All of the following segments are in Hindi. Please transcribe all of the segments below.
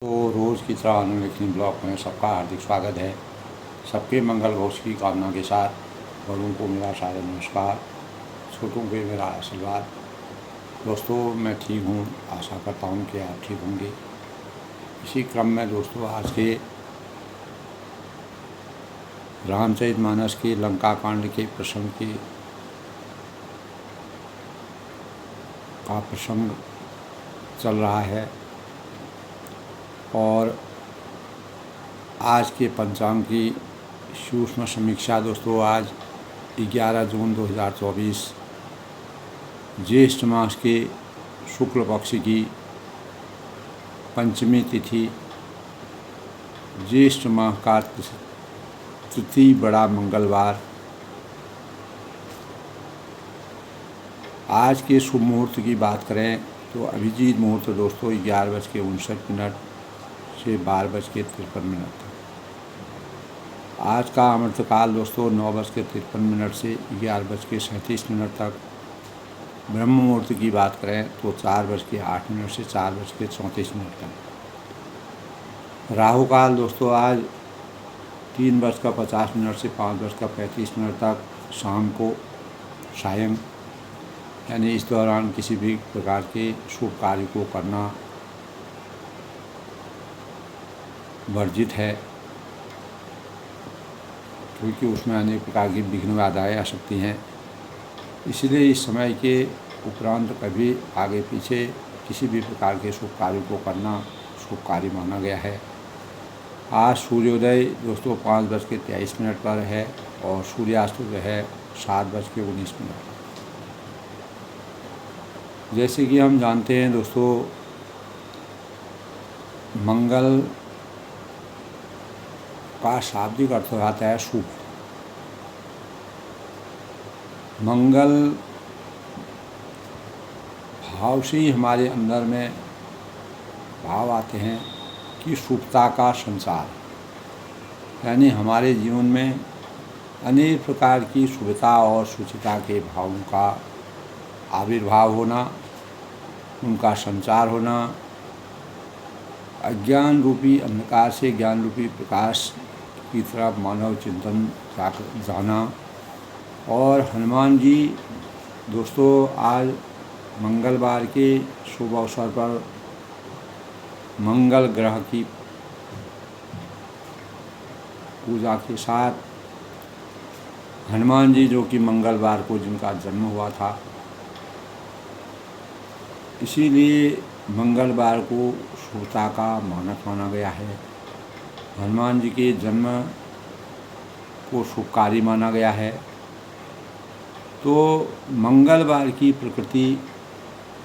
तो रोज़ की तरह अनुलेखनी ब्लॉग में सबका हार्दिक स्वागत है। सबके मंगल भविष्य की कामना के साथ बड़ों को मेरा सादर नमस्कार, छोटों को मेरा आशीर्वाद। दोस्तों, मैं ठीक हूँ, आशा करता हूँ कि आप ठीक होंगे। इसी क्रम में दोस्तों, आज के रामचरितमानस के लंका कांड के प्रसंग का प्रसंग चल रहा है और आज के पंचांग की सूक्ष्म समीक्षा। दोस्तों, आज 11 जून 2024 ज्येष्ठ मास के शुक्ल पक्ष की पंचमी तिथि, ज्येष्ठ माह का तृतीय बड़ा मंगलवार। आज के शुभ मुहूर्त की बात करें तो अभिजीत मुहूर्त दोस्तों 11:59 से 12:53 तक। आज का अमृतकाल दोस्तों 9:53 से 11:37 तक। ब्रह्म मुहूर्त की बात करें तो 4:08 से 4:34 तक। राहु काल दोस्तों आज 3:50 से 5:35 तक शाम को सायं, यानी इस दौरान किसी भी प्रकार के शुभ कार्य को करना वर्जित है, क्योंकि उसमें अनेक प्रकार की विघ्न बाधाएं आ सकती हैं। इसलिए इस समय के उपरांत कभी आगे पीछे किसी भी प्रकार के शुभ कार्य को करना शुभ कार्य माना गया है। आज सूर्योदय दोस्तों 5:23 पर है और सूर्यास्त जो है 7:19। जैसे कि हम जानते हैं दोस्तों, मंगल का शाब्दिक अर्थ आता है शुभ। मंगल भाव से ही हमारे अंदर में भाव आते हैं कि शुभता का संचार, यानी हमारे जीवन में अनेक प्रकार की शुभता और शुचिता के भावों का आविर्भाव होना, उनका संचार होना, अज्ञान रूपी अंधकार से ज्ञान रूपी प्रकाश की तरफ मानव चिंतन जाना। और हनुमान जी दोस्तों आज मंगलवार के शुभ अवसर पर मंगल ग्रह की पूजा के साथ हनुमान जी, जो कि मंगलवार को जिनका जन्म हुआ था, इसीलिए मंगलवार को शुभता का मानक माना गया है। हनुमान जी के जन्म को शुभकारी माना गया है। तो मंगलवार की प्रकृति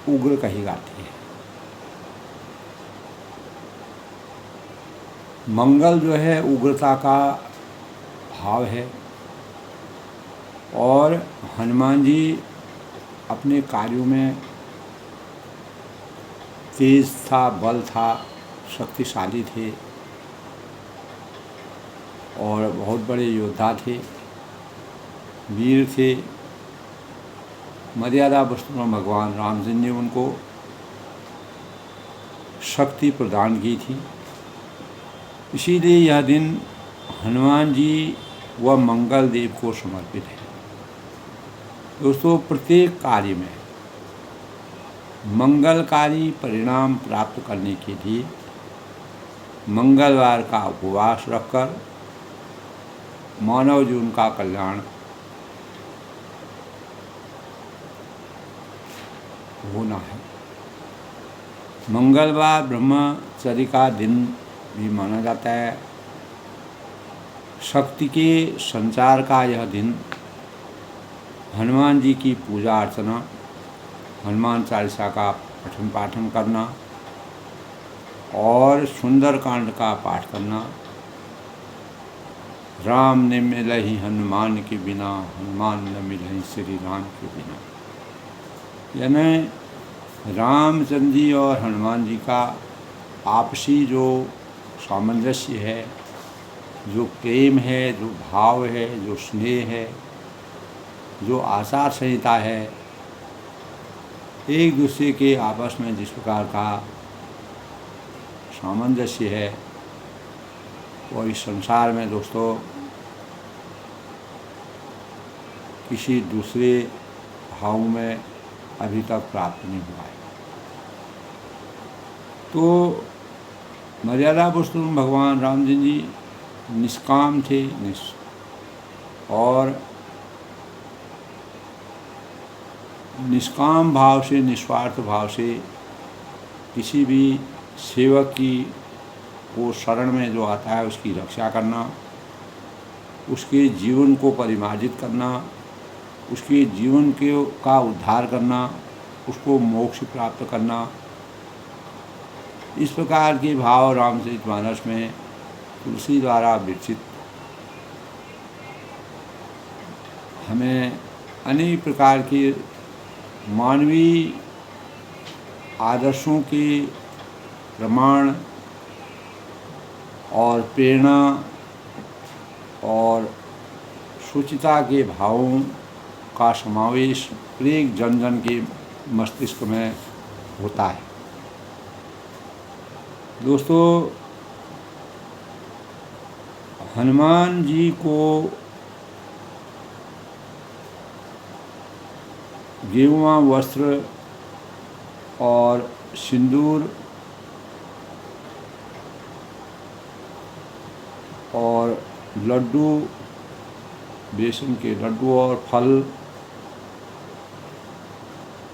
उग्र कही जाती है। मंगल जो है उग्रता का भाव है और हनुमान जी अपने कार्यों में तेज था, बल था, शक्तिशाली थे और बहुत बड़े योद्धा थे, वीर थे। मर्यादा पुरुषोत्तम भगवान राम जी ने उनको शक्ति प्रदान की थी। इसीलिए यह दिन हनुमान जी व मंगल देव को समर्पित है। दोस्तों, प्रत्येक कार्य में मंगलकारी परिणाम प्राप्त करने के लिए मंगलवार का उपवास रखकर मानव जीवन का कल्याण होना है। मंगलवार ब्रह्मचर्य का दिन भी माना जाता है। शक्ति के संचार का यह दिन हनुमान जी की पूजा अर्चना, हनुमान चालीसा का पठन पाठन करना और सुंदरकांड का पाठ करना, राम ने मिलहि हनुमान के बिना, हनुमान न मिलहि श्री राम के बिना। यानी रामचंद्र जी और हनुमान जी का आपसी जो सामंजस्य है, जो प्रेम है, जो भाव है, जो स्नेह है, जो आचार संहिता है, एक दूसरे के आपस में जिस प्रकार का सामंजस्य है वो इस संसार में दोस्तों किसी दूसरे भाव में अभी तक प्राप्त नहीं हुआ है। तो मर्यादा पुरुषोत्तम भगवान राम जी निष्काम थे और निष्काम भाव से, निस्वार्थ भाव से किसी भी सेवक की वो शरण में जो आता है उसकी रक्षा करना, उसके जीवन को परिमार्जित करना, उसके जीवन का उद्धार करना, उसको मोक्ष प्राप्त करना, इस प्रकार के भाव रामचरितमानस में तुलसी द्वारा विकसित हमें अनेक प्रकार के मानवीय आदर्शों के प्रमाण और प्रेरणा और शुचिता के भावों का समावेश प्रत्येक जन जन के मस्तिष्क में होता है। दोस्तों, हनुमान जी को गेरुआ वस्त्र और सिंदूर और लड्डू, बेसन के लड्डू और फल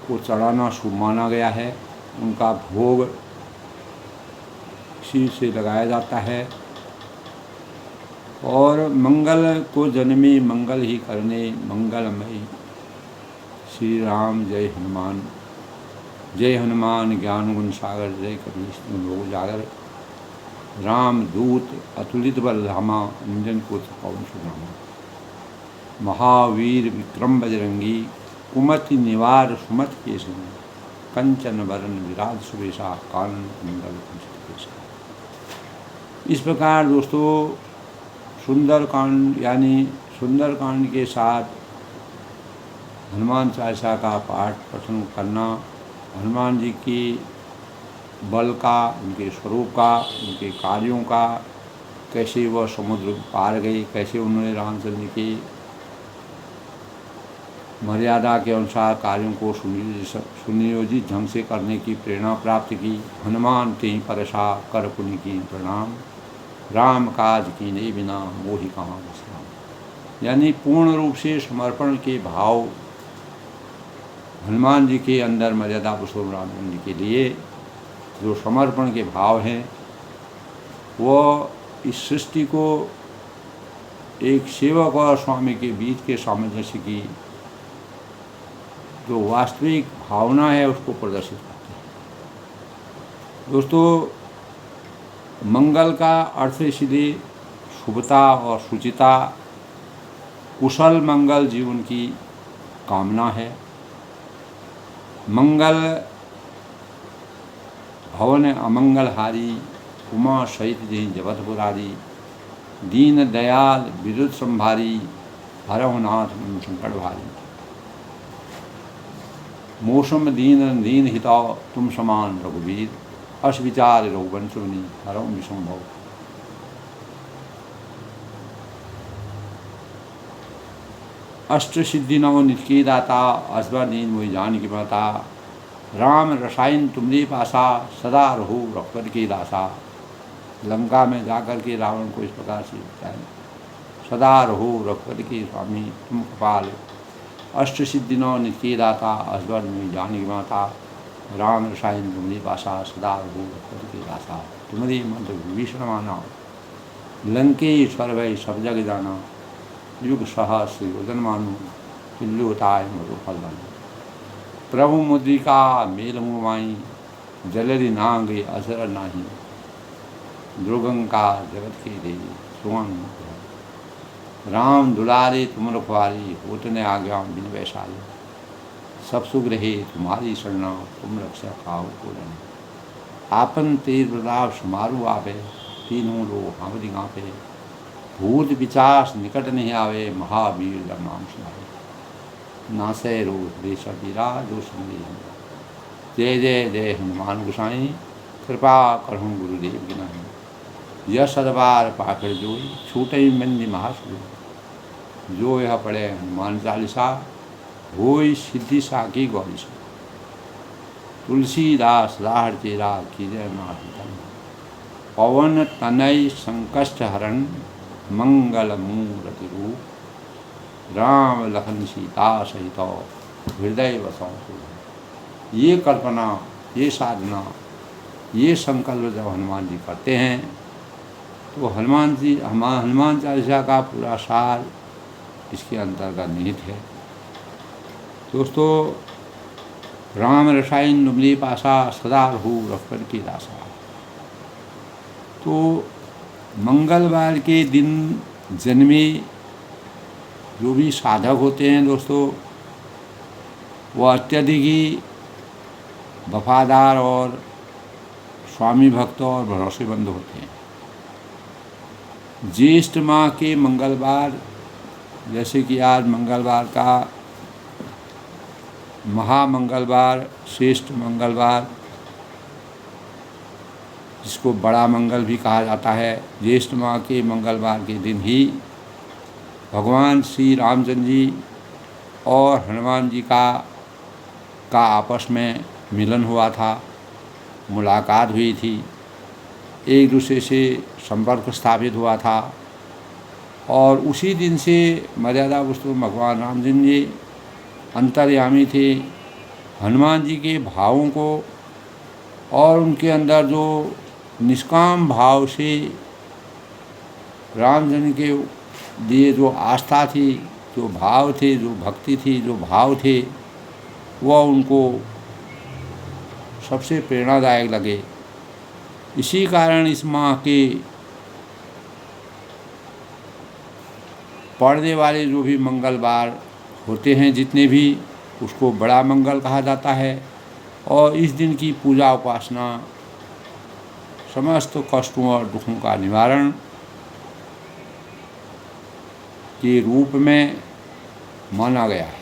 को चढ़ाना शुभ माना गया है। उनका भोग शीर से लगाया जाता है और मंगल को जन्मे मंगल ही करने मंगलमयी श्री राम जय हनुमान। जय हनुमान ज्ञान गुण सागर, जय कपीश लोक उजागर। राम दूत अतुलित बल धामा, अंजन पुत्र पवन सुदामा। महावीर विक्रम बजरंगी, कुमति निवार सुमति के संगी। कंचन वरण विराज सुबेशा, कानन कुंडल कुंचित केसा। इस प्रकार दोस्तों सुंदरकांड यानी सुंदरकांड के साथ हनुमान चालीसा का पाठ पठन करना, हनुमान जी की बल का, उनके स्वरूप का, उनके कार्यों का, कैसे वह समुद्र पार गए, कैसे उन्होंने रामचंद्र की मर्यादा के अनुसार कार्यों को सुनियोजित ढंग से करने की प्रेरणा प्राप्त की। हनुमान तेहि परसा कर पुनि की प्रणाम, राम काज कीने बिना मोहि कहाँ विश्राम। यानी पूर्ण रूप से समर्पण के भाव हनुमान जी के अंदर मर्यादा पुरुषोत्तम रामचंद्र जी के लिए जो समर्पण के भाव हैं वो इस सृष्टि को एक सेवक और स्वामी के बीच के सामंजस्य की जो वास्तविक भावना है उसको प्रदर्शित करते हैं। दोस्तों, मंगल का अर्थ इसलिए शुभता और शुचिता, कुशल मंगल जीवन की कामना है। मंगल भवन अमंगलहारी, उमा सहित जहि जगत पुरारी। दीन दयाल विरुद्ध संभारी, हरहु नाथ मन संकट भारी। मौसम दीन दीन हिताव, तुम समान रघुवीर। अस विचार रघुवंश मुनि, हरहु विसंभव। अष्ट सिद्धि नव निज की दाता, असबर नींद मोहि जान की माता। राम रसायन तुमरे पासा, सदा रहो रघुपति की दासा। लंका में जाकर के रावण को इस प्रकार से बताएं, सदा रहो रघुपति के स्वामी तुम कृपाल। अष्ट सिद्धि नव निज की दाता, असबर मोहि जान की माता। राम रसायन तुमरे पासा, सदा रहो रघुपति की दासा। तुम्हारी मंत्र विभीषण माना, लंकेश्वर भय सब जग जाना। युग सहस्र योजन मानु, पिल्लुताय मधु फल दाना। प्रभु मुद्रिका मेल मुमाई, जलधि नांगे असर नाही। दुर्गंका जगत के देवी, सुवन राम दुलारे तुम रखवारी। होतने आज्ञा बिन वैशाली। सब सुख रहे तुम्हारी शरणा, तुम रक्षा खाओ को रहे। आपन तेज प्रताप समारू आपे, तीनों लोग हमरी गाँपे। भूत विचास निकट नहीं आवे, महावीर का नाम सुनावे। नासै रोग देश पीरा, जो संदेह। जय जय जय हनुमान गोसाई, कृपा करहूँ गुरुदेव की नहीं। यह सदबार पाखड़ जोई छूटई मंदी महासुर। जो यह पढ़े हनुमान चालीसा होई सिद्धि साकी गौरी सो। तुलसीदास राहड़ तेरा कीजय मातम। पवन तनय संकष्ट हरण मंगल मूर्ति रूप। राम लखन सीता सहित हृदय बसों। ये कल्पना, ये साधना, ये संकल्प जब हनुमान जी करते हैं तो हनुमान चालीसा का पूरा सार इसके अंतर्गत निहित है। दोस्तों, राम रसायन नुमली पासा सदा रहू रफर की दासा। तो मंगलवार के दिन जन्मे जो भी साधक होते हैं दोस्तों, वह अत्यधिक ही वफादार और स्वामी भक्त और भरोसेमंद होते हैं। ज्येष्ठ माह के मंगलवार, जैसे कि आज मंगलवार का महामंगलवार, श्रेष्ठ मंगलवार, जिसको बड़ा मंगल भी कहा जाता है, ज्येष्ठ माह के मंगलवार के दिन ही भगवान श्री रामचंद्र जी और हनुमान जी का आपस में मिलन हुआ था, मुलाकात हुई थी, एक दूसरे से संपर्क स्थापित हुआ था। और उसी दिन से मर्यादा पुरुषोत्तम भगवान रामचंद्र जी अंतर्यामी थे। हनुमान जी के भावों को और उनके अंदर जो निष्काम भाव से रामचंद्र के लिए जो आस्था थी, जो भाव थे, जो भक्ति थी, जो भाव थे, वह उनको सबसे प्रेरणादायक लगे। इसी कारण इस माह के पड़ने वाले जो भी मंगलवार होते हैं, जितने भी, उसको बड़ा मंगल कहा जाता है। और इस दिन की पूजा उपासना समस्त कष्टों और दुखों का निवारण के रूप में माना गया है।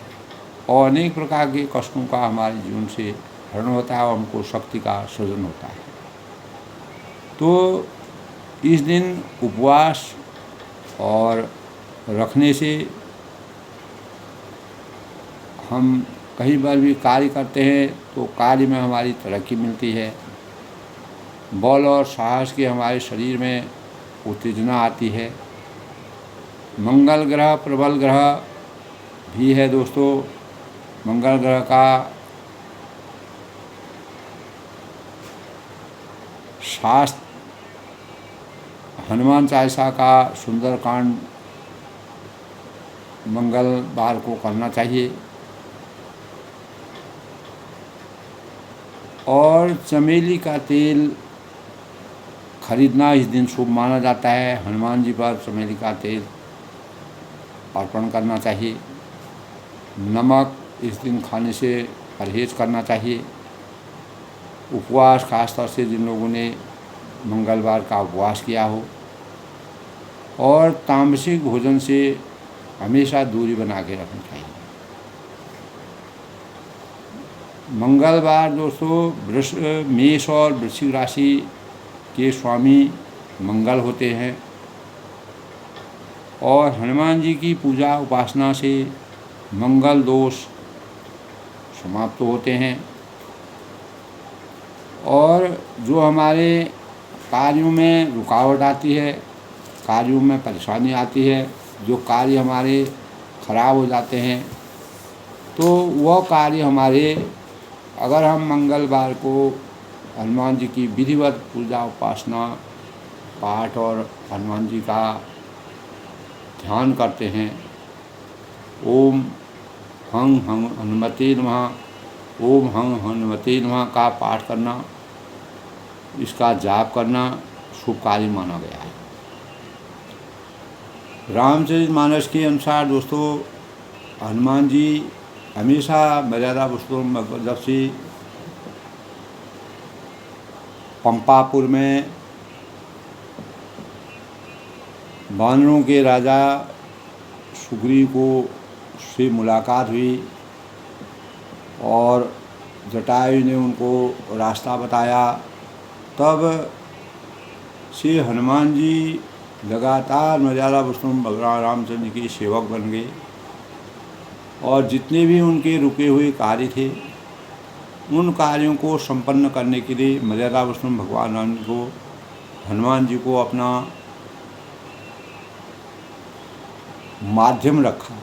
और अनेक प्रकार के कष्टों का हमारे जीवन से हरण होता है और हमको शक्ति का सृजन होता है। तो इस दिन उपवास और रखने से हम कहीं बार भी कार्य करते हैं तो कार्य में हमारी तरक्की मिलती है। बल और साहस के हमारे शरीर में उत्तेजना आती है। मंगल ग्रह प्रबल ग्रह भी है दोस्तों। मंगल ग्रह का शास्त्र हनुमान चालीसा का सुंदरकांड मंगलवार को करना चाहिए। और चमेली का तेल खरीदना इस दिन शुभ माना जाता है। हनुमान जी पर चमेली का तेल अर्पण करना चाहिए। नमक इस दिन खाने से परहेज करना चाहिए। उपवास, खासतौर से जिन लोगों ने मंगलवार का उपवास किया हो, और तामसिक भोजन से हमेशा दूरी बना के रखनी चाहिए। मंगलवार दोस्तों मेष और वृश्चिक राशि के स्वामी मंगल होते हैं। और हनुमान जी की पूजा उपासना से मंगल दोष समाप्त होते हैं। और जो हमारे कार्यों में रुकावट आती है, कार्यों में परेशानी आती है, जो कार्य हमारे खराब हो जाते हैं, तो वह कार्य हमारे, अगर हम मंगलवार को हनुमान जी की विधिवत पूजा उपासना पाठ और हनुमान जी का ध्यान करते हैं, ओम हं हनुमते नमः, ओम हं हनुमते नमः का पाठ करना, इसका जाप करना शुभ कार्य माना गया है। रामचरितमानस के अनुसार दोस्तों हनुमान जी हमेशा मर्यादा पुरुषोत्तम जब से पंपापुर में वानरों के राजा सुग्रीव को से मुलाकात हुई और जटायु ने उनको रास्ता बताया तब से हनुमान जी लगातार मर्यादा पुरुषोत्तम भगवान रामचंद्र के सेवक बन गए और जितने भी उनके रुके हुए कार्य थे उन कार्यों को संपन्न करने के लिए मर्यादा पुरुषोत्तम भगवान राम को हनुमान जी को अपना माध्यम रखा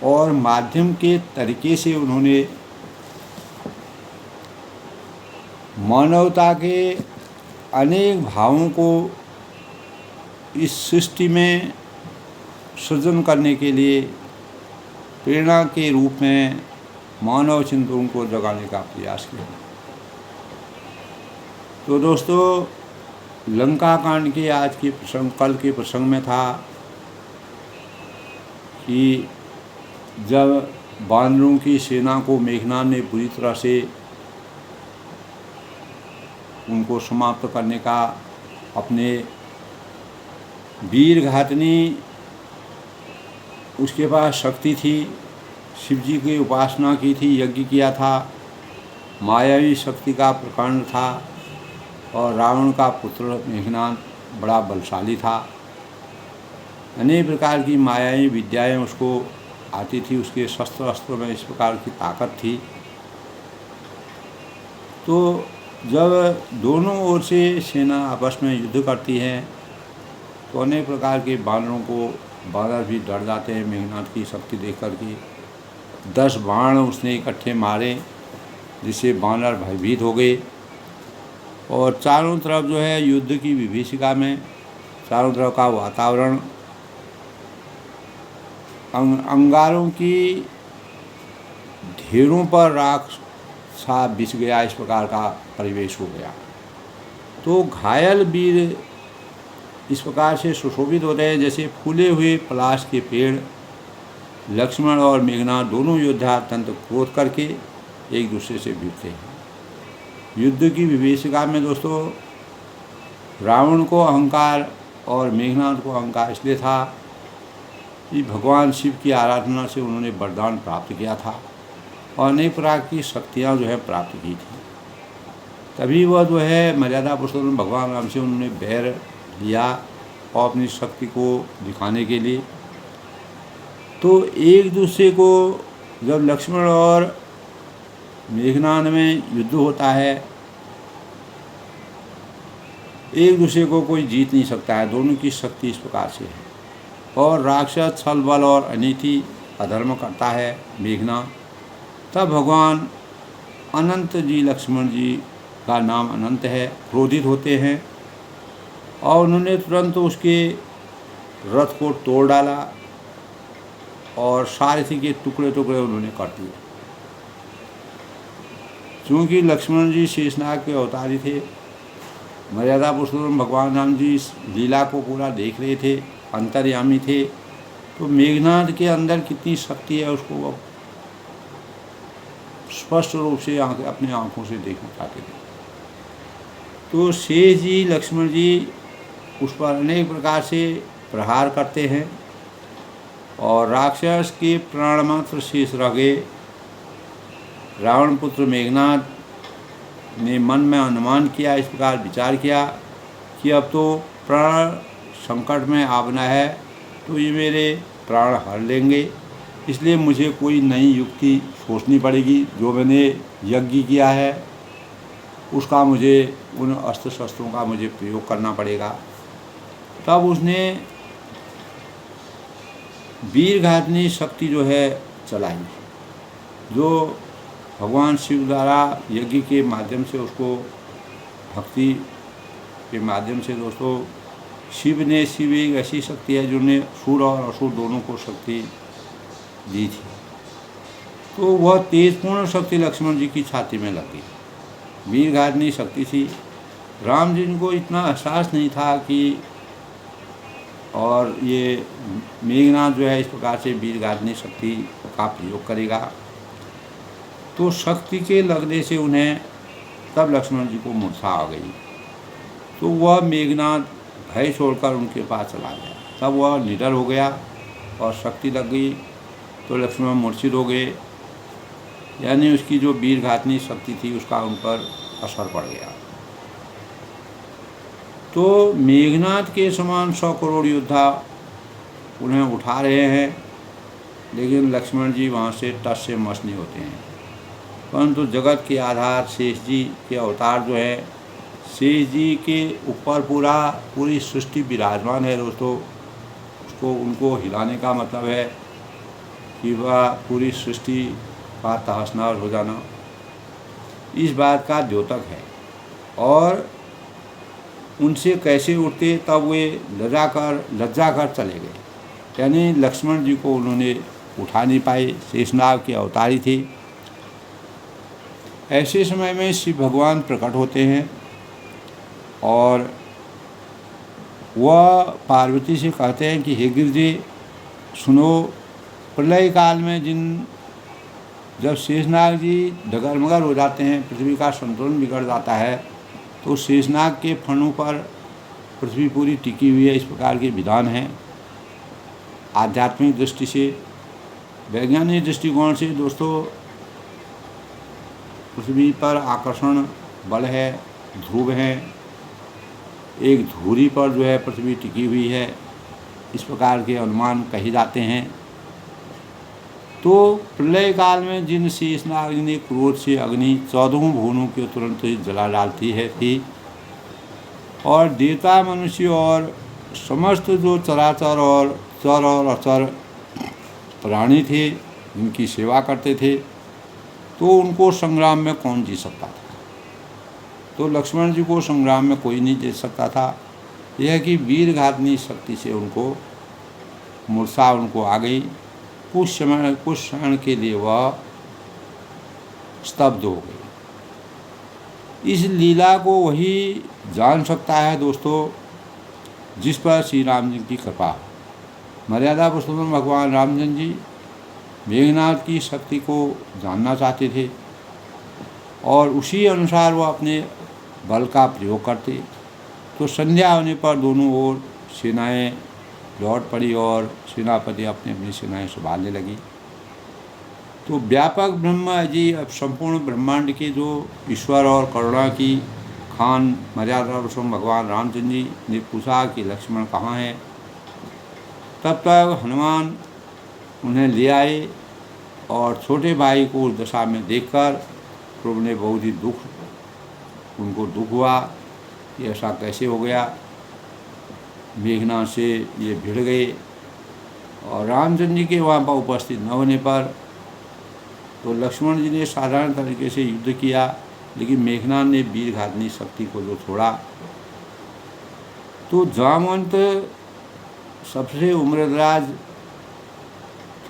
और माध्यम के तरीके से उन्होंने मानवता के अनेक भावों को इस सृष्टि में सृजन करने के लिए प्रेरणा के रूप में मानव चिंतन को जगाने का प्रयास किया। तो दोस्तों, लंका कांड के आज के प्रसंग, कल के प्रसंग में था कि जब बानरों की सेना को मेघनाद ने बुरी तरह से उनको समाप्त करने का अपने वीर घातनी उसके पास शक्ति थी, शिव जी की उपासना की थी, यज्ञ किया था, मायावी शक्ति का प्रकांड था और रावण का पुत्र मेघनाद बड़ा बलशाली था। अनेक प्रकार की मायावी विद्याएं उसको आती थी, उसके शस्त्र अस्त्र में इस प्रकार की ताकत थी। तो जब दोनों ओर से सेना आपस में युद्ध करती है तो अनेक प्रकार के बानरों को बानर भी डर जाते हैं मेघनाद की शक्ति देख कर के। 10 बाण उसने इकट्ठे मारे जिससे बानर भयभीत हो गए और चारों तरफ जो है युद्ध की विभीषिका में चारों तरफ का वातावरण अंगारों की ढेरों पर राख सा बिछ गया, इस प्रकार का परिवेश हो गया। तो घायल वीर इस प्रकार से सुशोभित होते हैं जैसे फूले हुए पलाश के पेड़। लक्ष्मण और मेघनाद दोनों योद्धा अत्यंत क्रोध करके एक दूसरे से भिड़ते हैं। युद्ध की विभीषिका में दोस्तों रावण को अहंकार और मेघनाद को अहंकार इसलिए था कि भगवान शिव की आराधना से उन्होंने वरदान प्राप्त किया था और अनेक प्रकार की शक्तियाँ जो है प्राप्त की थी। तभी वह जो है मर्यादा पुरुषोत्तम भगवान राम से उन्होंने बैर लिया और अपनी शक्ति को दिखाने के लिए। तो एक दूसरे को जब लक्ष्मण और मेघनाद में युद्ध होता है, एक दूसरे को कोई जीत नहीं सकता है, दोनों की शक्ति इस प्रकार से है। और राक्षस छल बल और अनीति अधर्म करता है मेघनाद। तब भगवान अनंत जी, लक्ष्मण जी का नाम अनंत है, क्रोधित होते हैं और उन्होंने तुरंत उसके रथ को तोड़ डाला और सारथी के टुकड़े टुकड़े उन्होंने कर दिए। क्योंकि लक्ष्मण जी शेषनाग के अवतारी थे, मर्यादा पुरुषोत्तम भगवान राम जी इस लीला को पूरा देख रहे थे, अंतर्यामी थे। तो मेघनाद के अंदर कितनी शक्ति है उसको वो स्पष्ट रूप से अपनी आंखों से देखना चाहते थे। तो शेष जी, लक्ष्मण जी उस पर अनेक प्रकार से प्रहार करते हैं और राक्षस के प्राण मात्र शेष रह गए। रावण पुत्र मेघनाद ने मन में अनुमान किया, इस प्रकार विचार किया कि अब तो प्राण संकट में आना है, तो ये मेरे प्राण हर लेंगे, इसलिए मुझे कोई नई युक्ति सोचनी पड़ेगी। जो मैंने यज्ञ किया है उसका मुझे, उन अस्त्र शस्त्रों का मुझे प्रयोग करना पड़ेगा। तब उसने वीरघातनी शक्ति जो है चलाई, जो भगवान शिव द्वारा यज्ञ के माध्यम से उसको भक्ति के माध्यम से दोस्तों शिव एक ऐसी शक्ति है जिन्होंने सुर और असुर दोनों को शक्ति दी थी। तो वह तेजपूर्ण शक्ति लक्ष्मण जी की छाती में लग गई। वीरघातनी शक्ति थी। राम जी को इतना एहसास नहीं था कि और ये मेघनाद जो है इस प्रकार से वीरघातनी शक्ति का प्रयोग करेगा। तो शक्ति के लगने से उन्हें तब लक्ष्मण जी को मूर्छा आ गई। तो वह मेघनाद भय छोड़कर उनके पास चला गया। तब वह निडर हो गया और शक्ति लग गई तो लक्ष्मण मूर्छित हो गए, यानी उसकी जो वीरघातनी शक्ति थी उसका उन पर असर पड़ गया। तो मेघनाद के समान 100 करोड़ योद्धा उन्हें उठा रहे हैं, लेकिन लक्ष्मण जी वहाँ से टस से मस नहीं होते हैं। परंतु जगत के आधार शेष जी के अवतार जो है, शेष जी के ऊपर पूरी सृष्टि विराजमान है दोस्तों। उसको उनको हिलाने का मतलब है कि वह पूरी सृष्टि का तहस-नहस हो जाना, इस बात का द्योतक है। और उनसे कैसे उठते, तब वे लज्जा कर चले गए, यानी लक्ष्मण जी को उन्होंने उठा नहीं पाए, शेषनाग के अवतारी थे। ऐसे समय में शिव भगवान प्रकट होते हैं और वह पार्वती से कहते हैं कि हे गिरिजे सुनो, प्रलय काल में जब शेषनाग जी डगरमगर हो जाते हैं, पृथ्वी का संतुलन बिगड़ जाता है, तो शेषनाग के फणों पर पृथ्वी पूरी टिकी हुई है, इस प्रकार के विधान हैं। आध्यात्मिक दृष्टि से, वैज्ञानिक दृष्टिकोण से दोस्तों, पृथ्वी पर आकर्षण बल है, ध्रुव है, एक धुरी पर जो है पृथ्वी टिकी हुई है, इस प्रकार के अनुमान कहे जाते हैं। तो प्रलय काल में जिन शेषनाग ने क्रोध से अग्नि 14 भुवनों के तुरंत जला डालती है थी, और देवता मनुष्य और समस्त जो चराचर और चर और अचर प्राणी थे, जिनकी सेवा करते थे, तो उनको संग्राम में कौन जीत सकता था। तो लक्ष्मण जी को संग्राम में कोई नहीं जीत सकता था। यह कि वीरघातनी शक्ति से उनको मूर्छा उनको आ गई। कुछ क्षण के लिए वह स्तब्ध हो गई। इस लीला को वही जान सकता है दोस्तों, जिस पर श्री राम जी की कृपा। मर्यादा पुरुषोत्तम भगवान रामचंद्र जी मेघनाद की शक्ति को जानना चाहते थे, और उसी अनुसार वह अपने बल का प्रयोग करते। तो संध्या होने पर दोनों ओर सेनाएं लौट पड़ी और सेनापति अपनी अपनी सेनाएं संभालने लगी। तो व्यापक ब्रह्म जी, अब संपूर्ण ब्रह्मांड के जो ईश्वर और करुणा की खान मर्यादा पुरुषोत्तम भगवान रामचंद्र जी ने पूछा कि लक्ष्मण कहाँ हैं। तब तक हनुमान उन्हें ले आए, और छोटे भाई को उस दशा में देखकर प्रभु ने बहुत ही उनको दुख हुआ कि ऐसा कैसे हो गया। मेघनाद से ये भिड़ गए, और रामचंद्र जी के वहाँ पर उपस्थित न होने पर तो लक्ष्मण जी ने साधारण तरीके से युद्ध किया, लेकिन मेघनाद ने वीरघातनी शक्ति को जो छोड़ा। तो जामवंत सबसे उम्रदराज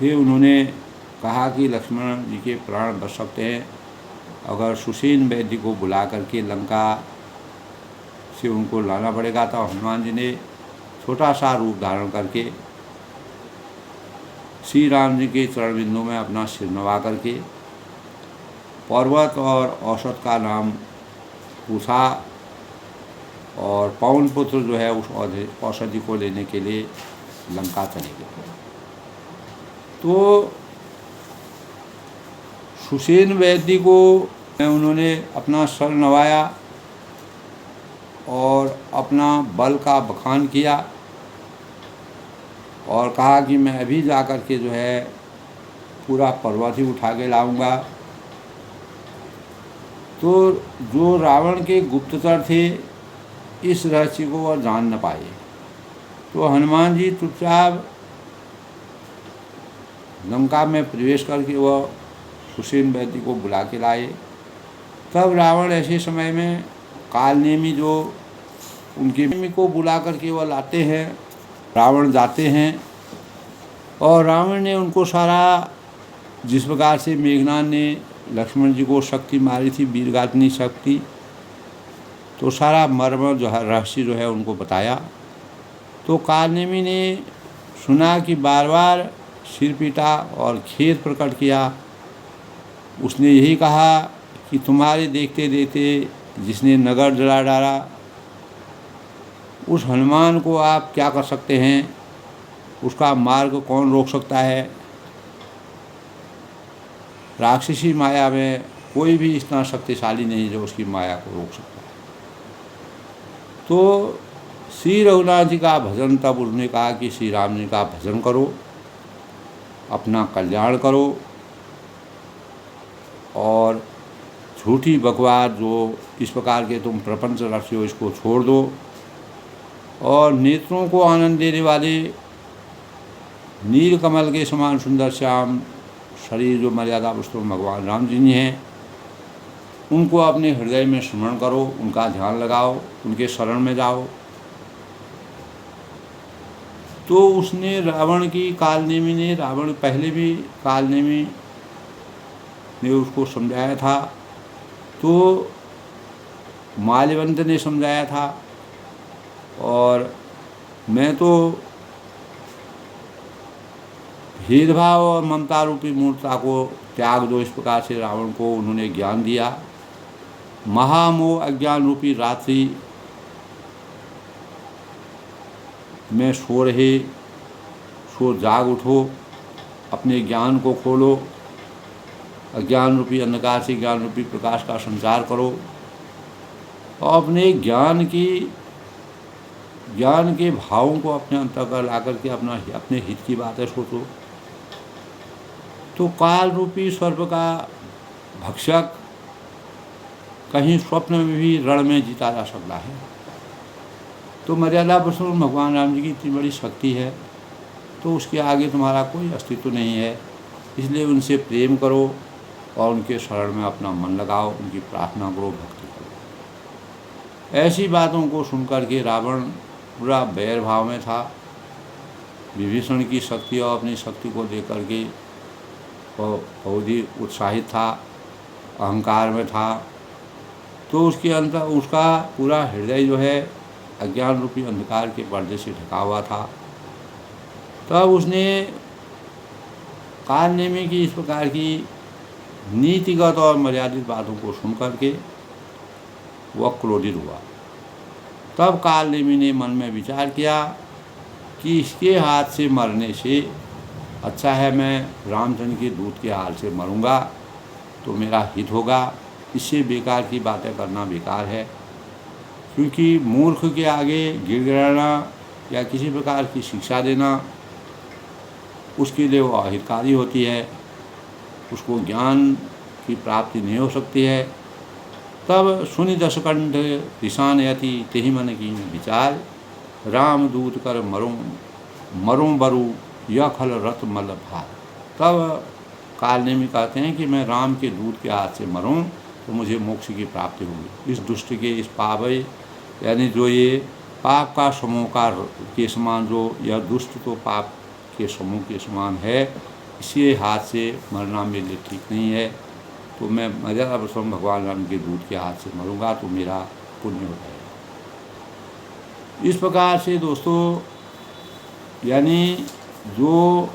थे, उन्होंने कहा कि लक्ष्मण जी के प्राण बच सकते हैं अगर सुसेन वैद्य को बुला करके लंका से उनको लाना पड़ेगा। तो हनुमान जी ने छोटा सा रूप धारण करके श्री राम जी के चरण बिंदु में अपना सिर नवा करके पर्वत और औषध का नाम पूछा, और पवन पुत्र जो है उस औषधि को लेने के लिए लंका चले गए। तो सुसेन वैद्य को उन्होंने अपना सर नवाया और अपना बल का बखान किया, और कहा कि मैं अभी जा कर के जो है पूरा पर्वत ही उठा के लाऊंगा। तो जो रावण के गुप्तचर थे, इस रहस्य को वह जान न पाए। तो हनुमान जी चुपचाप लंका में प्रवेश करके वह सुसेन वैद्य को बुला के लाए। तब रावण ऐसे समय में कालनेमी जो उनके नेमी को बुला करके वह लाते हैं, रावण जाते हैं, और रावण ने उनको सारा, जिस प्रकार से मेघनाद ने लक्ष्मण जी को शक्ति मारी थी, वीरघातनी शक्ति, तो सारा मर्म जो है, रहस्य जो है उनको बताया। तो कालनेमी ने सुना कि बार बार सिर पीटा और खेद प्रकट किया। उसने यही कहा कि तुम्हारे देखते देखते जिसने नगर जला डाला, उस हनुमान को आप क्या कर सकते हैं, उसका मार्ग कौन रोक सकता है। राक्षसी माया में कोई भी इतना शक्तिशाली नहीं जो उसकी माया को रोक सकता है। तो श्री रघुनाथ जी का भजन, तब उन्होंने कहा कि श्री राम जी का भजन करो, अपना कल्याण करो और झूठी बकवास जो इस प्रकार के तुम प्रपंच रखते हो इसको छोड़ दो और नेत्रों को आनंद देने वाले नील कमल के समान सुंदर श्याम शरीर जो मर्यादा पुरुषोत्तम भगवान राम जी हैं, उनको अपने हृदय में स्मरण करो, उनका ध्यान लगाओ, उनके शरण में जाओ। तो उसने रावण की कालनेमी ने, रावण पहले भी कालनेमी ने उसको समझाया था, तो माल्यवंत ने समझाया था और मैं तो भेदभाव और ममता रूपी मूर्खता को त्याग दो, इस प्रकार से रावण को उन्होंने ज्ञान दिया। महामोह अज्ञान रूपी रात्रि में सो जाग उठो, अपने ज्ञान को खोलो, अज्ञान रूपी अंधकार से ज्ञान रूपी प्रकाश का संचार करो और अपने ज्ञान के भावों को अपने अंतर्गत ला करके अपने हित की बातें सोचो। तो काल रूपी सर्प का भक्षक कहीं स्वप्न में भी रण में जीता जा सकता है। तो मर्यादा पुरुषोत्तम भगवान राम जी की इतनी बड़ी शक्ति है, तो उसके आगे तुम्हारा कोई अस्तित्व नहीं है। इसलिए उनसे प्रेम करो और उनके शरण में अपना मन लगाओ, उनकी प्रार्थना करो, भक्ति करो। ऐसी बातों को सुनकर के रावण पूरा बैर भाव में था। विभीषण की शक्ति और अपनी शक्ति को लेकर के बहुत ही उत्साहित था, अहंकार में था। तो उसके अंदर उसका पूरा हृदय जो है अज्ञान रूपी अंधकार के पर्दे से ढका हुआ था। तब उसने कालनेमी की इस प्रकार की नीतिगत और मर्यादित बातों को सुन करके वह क्रोधित हुआ। तब कालनेमी ने मन में विचार किया कि इसके हाथ से मरने से अच्छा है मैं रामचंद्र के दूत के हाथ से मरूंगा तो मेरा हित होगा। इससे बेकार की बातें करना बेकार है, क्योंकि मूर्ख के आगे गिड़गिड़ाना या किसी प्रकार की शिक्षा देना उसके लिए वो अहितकारी होती है, उसको ज्ञान की प्राप्ति नहीं हो सकती है। तब सुनि दशकंठ दिशानयति तेहि मन की विचार, राम दूत कर मरूं बरु यह खल रत मल भार। तब कालनेमी कहते हैं कि मैं राम के दूत के हाथ से मरूं तो मुझे मोक्ष की प्राप्ति होगी। इस दुष्ट के इस पावय यानी जो ये पाप का समूह के समान, जो यह दुष्ट तो पाप के समूह के समान है, इसी हाथ से मरना मेरे लिए ठीक नहीं है। तो मैं मर्यादा पुरुषोत्तम भगवान राम के दूत के हाथ से मरूंगा तो मेरा पुण्य हो जाएगा। इस प्रकार से दोस्तों, यानी जो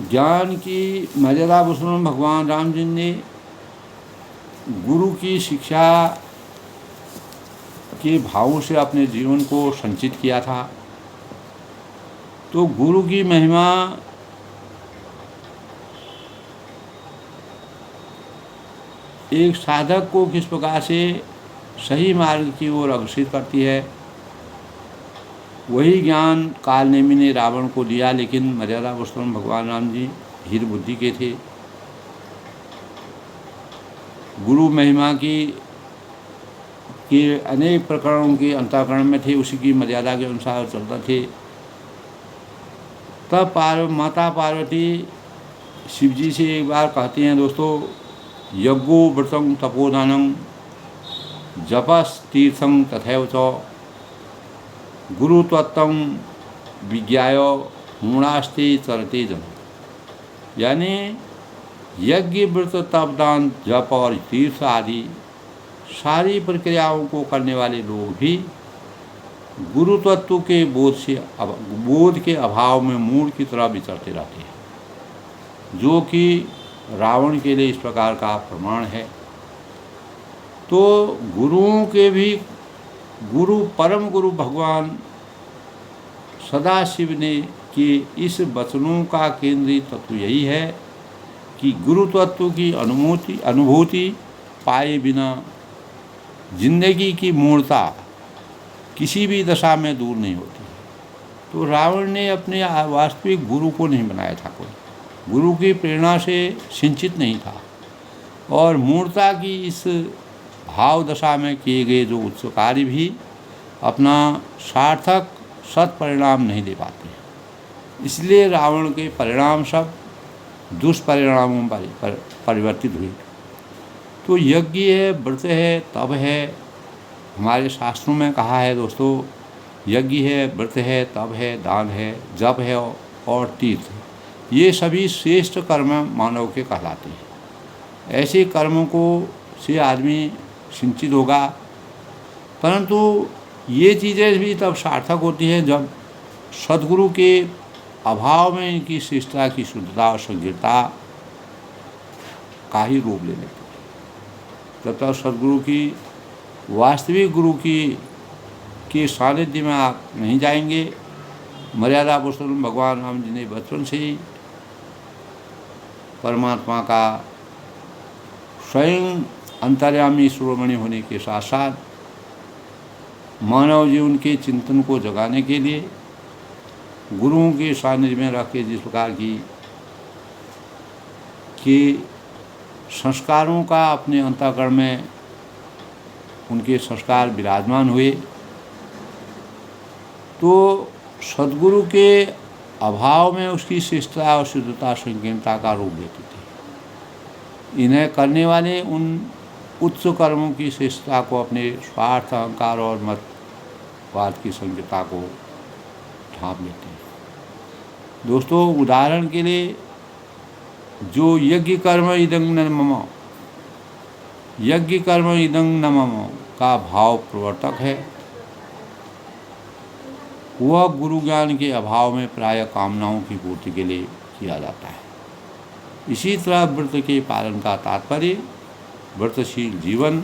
ज्ञान की मर्यादा पुरुषोत्तम भगवान राम जी ने गुरु की शिक्षा के भावों से अपने जीवन को संचित किया था। तो गुरु की महिमा एक साधक को किस प्रकार से सही मार्ग की ओर अग्रसित करती है, वही ज्ञान कालनेमी ने रावण को दिया। लेकिन मर्यादा पुरुषोत्तम भगवान राम जी धीर बुद्धि के थे, गुरु महिमा के अनेक प्रकरणों के अंतःकरण में थे, उसी की मर्यादा के अनुसार चलते थे। तब माता पार्वती शिव जी से एक बार कहती हैं दोस्तों, यज्ञो व्रतं तपोदानं जपस तीर्थं तथैव च गुरुत्वत्तं विज्ञाय मूढ़ास्ते चरते जन। यानी यज्ञ व्रत तपदान जप और तीर्थ आदि सारी प्रक्रियाओं को करने वाले लोग भी गुरु तत्व के बोध के अभाव में मूढ़ की तरह विचरते रहते हैं, जो कि रावण के लिए इस प्रकार का प्रमाण है। तो गुरुओं के भी परम गुरु भगवान सदाशिव ने कि इस वचनों का केंद्रीय तत्व यही है कि गुरु तत्व की अनुभूति पाए बिना जिंदगी की मूर्ता किसी भी दशा में दूर नहीं होती। तो रावण ने अपने वास्तविक गुरु को नहीं बनाया था, कोई गुरु की प्रेरणा से सिंचित नहीं था, और मूर्ता की इस भाव दशा में किए गए जो उत्सव कार्य भी अपना सार्थक सत परिणाम नहीं दे पाते। इसलिए रावण के परिणाम सब दुष्परिणामों में परिवर्तित हुए। तो यज्ञ है, व्रत है, तप है, हमारे शास्त्रों में कहा है दोस्तों, यज्ञ है, व्रत है, तप है, दान है, जप है और तीर्थ, ये सभी श्रेष्ठ कर्म मानव के कहलाते हैं। ऐसे कर्मों को से आदमी सिंचित होगा, परंतु ये चीज़ें भी तब सार्थक होती हैं जब सद्गुरु के अभाव में इनकी श्रेष्ठता की शुद्धता और संकीर्णता का ही रूप ले लेती है। जब तक सद्गुरु की वास्तविक गुरु की के सानिध्य में आप नहीं जाएंगे। मर्यादा पुरुषोत्तम भगवान राम जी ने बचपन से ही परमात्मा का स्वयं अंतर्यामी शिरोमणि होने के साथ साथ मानव जीवन के चिंतन को जगाने के लिए गुरुओं के सानिध्य में रख के जिस प्रकार के संस्कारों का अपने अंतःकरण में उनके संस्कार विराजमान हुए, तो सद्गुरु के अभाव में उसकी श्रेष्ठता और शुद्धता संकीर्णता का रूप लेती थी। इन्हें करने वाले उन उच्च कर्मों की श्रेष्ठता को अपने स्वार्थ, अहंकार और मतवाद की संकीर्णता को ढांप लेते हैं। दोस्तों, उदाहरण के लिए जो यज्ञ कर्म इदं न मम, यज्ञ कर्म इदं न मम का भाव प्रवर्तक है, वह गुरु ज्ञान के अभाव में प्राय कामनाओं की पूर्ति के लिए किया जाता है। इसी तरह व्रत के पालन का तात्पर्य व्रतशील जीवन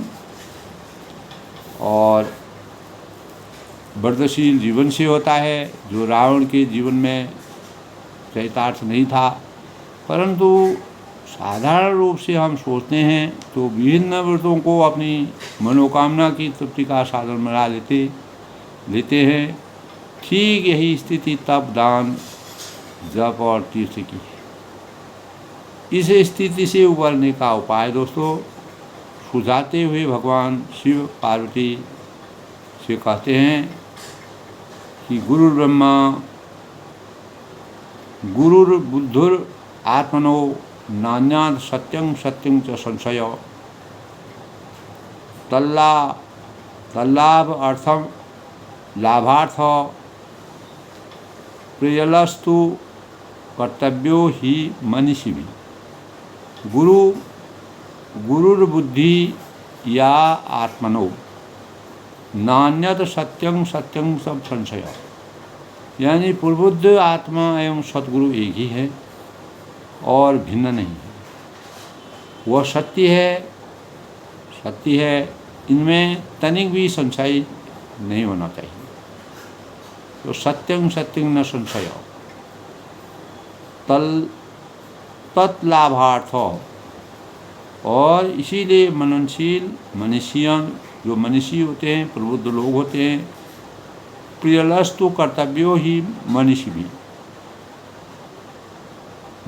और व्रतशील जीवन से होता है, जो रावण के जीवन में चरितार्थ नहीं था। परंतु साधारण रूप से हम सोचते हैं तो विभिन्न व्रतों को अपनी मनोकामना की तृप्ति का साधन बना लेते हैं। ठीक यही स्थिति तप, दान, जप और तीर्थ की है। इस स्थिति से उबरने का उपाय दोस्तों सुझाते हुए भगवान शिव पार्वती से कहते हैं कि गुरुर् ब्रह्मा गुरुर्बुद्धुर आत्मनो नान्यात् सत्यं सत्यं च संशयो तल्लाभ अर्थम लाभार्थ प्रियलस्तु कर्तव्यो ही मनीषिभि। गुरुर्बुद्धि या आत्मनो नान्यत सत्यं सत्यं सब संशय, यानी प्रबुद्ध आत्मा एवं सद्गुरु एक ही है और भिन्न नहीं है। वह सत्य है, इनमें तनिक भी संशय नहीं होना चाहिए। तो सत्यं सत्यं न संशय तत्लाभार्थ, और इसीलिए मननशील मनुष्यन जो मनीषी होते हैं, प्रबुद्ध लोग होते हैं, प्रियलस्तु कर्तव्यो ही मनीषी भी,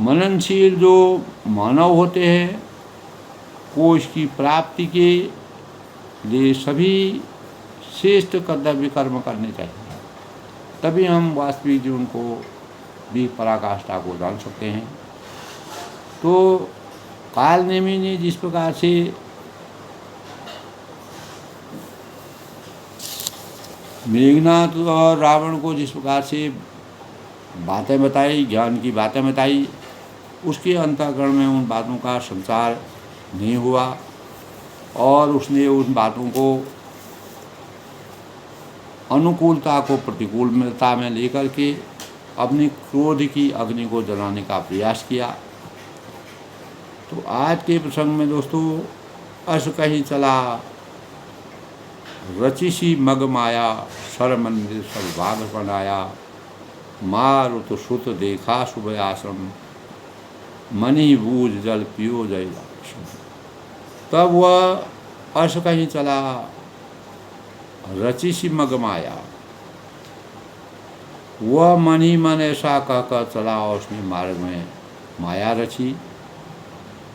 मननशील जो मानव होते हैं को इसकी प्राप्ति के लिए सभी श्रेष्ठ कर्तव्य कर्म करने चाहिए। तभी हम वास्तविक जीवन को भी पराकाष्ठा को जान सकते हैं। तो कालनेमी ने जिस प्रकार से मेघनाथ और रावण को जिस प्रकार से बातें बताई, ज्ञान की बातें बताई, उसके अंतःकरण में उन बातों का संचार नहीं हुआ और उसने उन बातों को अनुकूलता को प्रतिकूलता में लेकर के अपनी क्रोध की अग्नि को जलाने का प्रयास किया। तो आज के प्रसंग में दोस्तों, अस कहीं चला रचिसी मग माया, सर मंदिर सब भाग बनाया, मार तो सुत देखा सुबह आश्रम, मनी बूझ जल पियो जय लाक्ष्म। तब वह अस कहीं चला रची सी मगमाया। वह मन ही मन ऐसा कहकर चला और उसने मार्ग में माया रची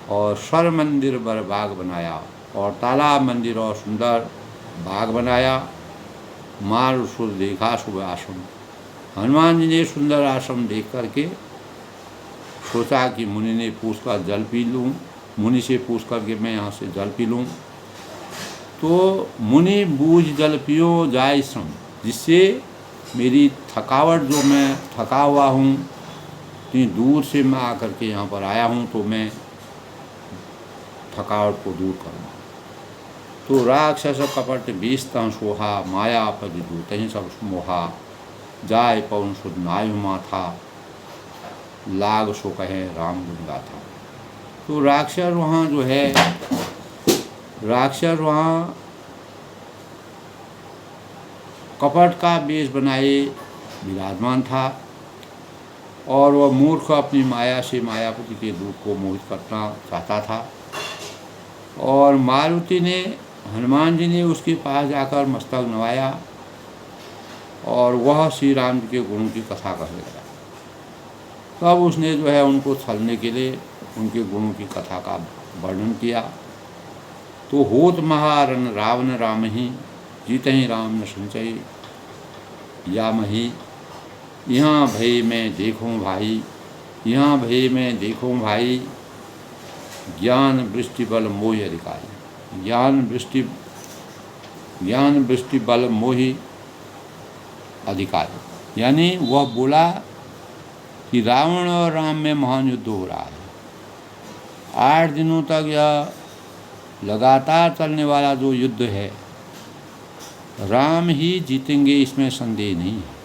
और स्वर मंदिर बर बाग बनाया और तालाब मंदिर और सुंदर बाग बनाया। मार्ग सुर देखा शुभ आश्रम। हनुमान जी ने सुंदर आश्रम देख करके सोचा कि मुनि ने पूछ कर जल पी लूँ, मुनि से पूछ कर के मैं यहाँ से जल पी लूँ। तो मुनि बूझ जल पियो जाय श्रम, जिससे मेरी थकावट, जो मैं थका हुआ हूँ, इतनी दूर से मैं आकर के यहाँ पर आया हूँ, तो मैं थकावट को दूर करूँ। तो राक्षस कपट बीस्तं सोहा, माया पद दूत ही सब मोहा। जाय पवन सुध नायु माथा, लाग सो कहे राम गुण गाथा। तो राक्षस वहाँ जो है, राक्षस वहाँ कपट का वेश बनाए विराजमान था और वह मूर्ख अपनी माया से मायापति के दूत को मोहित करना चाहता था। और मारुति ने, हनुमान जी ने उसके पास जाकर मस्तक नवाया और वह श्री राम जी के गुणों की कथा कहने लगा। तब उसने जो है उनको छलने के लिए उनके गुणों की कथा का वर्णन किया। तो होत महारन रावण राम ही, जीत ही राम न संचय या मही। यहाँ भई मैं देखूँ भाई, यहाँ भई मैं देखूँ भाई, ज्ञान वृष्टि बल मोहि अधिकारी। ज्ञान वृष्टि बल मोहि अधिकारी। यानी वह बोला कि रावण और राम में महान युद्ध हो रहा है। 8 दिनों तक यह लगातार चलने वाला जो युद्ध है, राम ही जीतेंगे, इसमें संदेह नहीं है।